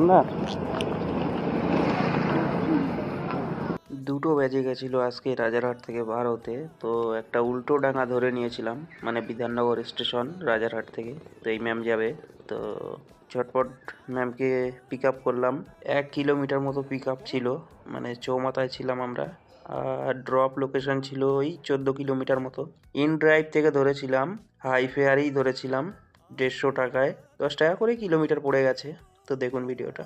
আপনার? 2টো বেজে গেছিলো আজকে রাজারহাট থেকে বার হতে। তো একটা উল্টো ডাঙা ধরে নিয়েছিলাম, মানে বিধাননগর স্টেশন রাজারহাট থেকে। তো এই ম্যাম যাবে, তো ঝটপট ম্যামকে পিক আপ করলাম। 1 কিলোমিটার মতো পিক আপ ছিল, মানে চৌমাথায় ছিলাম আমরা। আর ড্রপ লোকেশন ছিল ওই 14 কিলোমিটার মতো। ইন ড্রাইভ থেকে ধরেছিলাম, হাই ফেয়ারেই ধরেছিলাম 150 টাকায়। 10 টাকা করে কিলোমিটার পড়ে গেছে। তো দেখুন ভিডিওটা।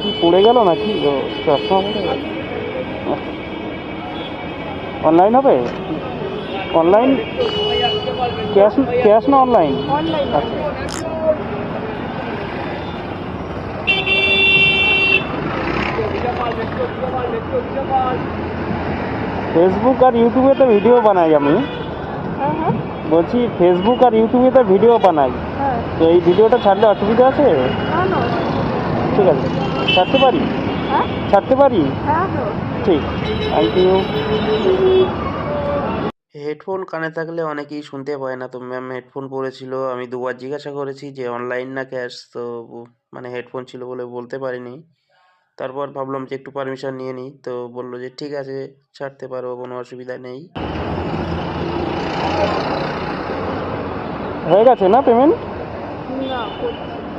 কি পড়ে গেল নাকি? ও, চশমা পড়ে গেল। অনলাইন হবে? Online cash? ক্যাশ না অনলাইন? আচ্ছা। ফেসবুক আর ইউটিউবে তো ভিডিও বানাই আমি। বলছি ফেসবুক আর ইউটিউবে তো ভিডিও বানাই। তো এই ভিডিওটা ছাড়লে অসুবিধা আছে? ঠিক আছে, ছাড়তে পারি? ছাড়তে পারি? ঠিক, থ্যাংক ইউ। হেডফোন কানে থাকলে অনেকেই শুনতে পায় না। তো ম্যাম হেডফোন পরেছিল, আমি দুবার জিজ্ঞাসা করেছি যে অনলাইন না ক্যাশ। তো মানে হেডফোন ছিল বলে বলতে পারিনি। তারপর ভাবলাম যে একটু পারমিশন নিয়ে নিই, তো বললো যে ঠিক আছে ছাড়তে পারো, কোনো অসুবিধা নেই। হয়ে গেছে না পেমেন্ট?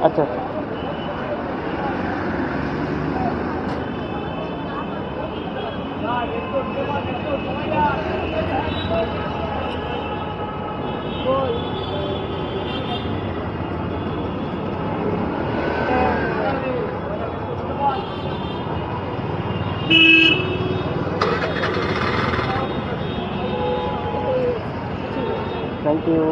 আচ্ছা আচ্ছা। Thank you.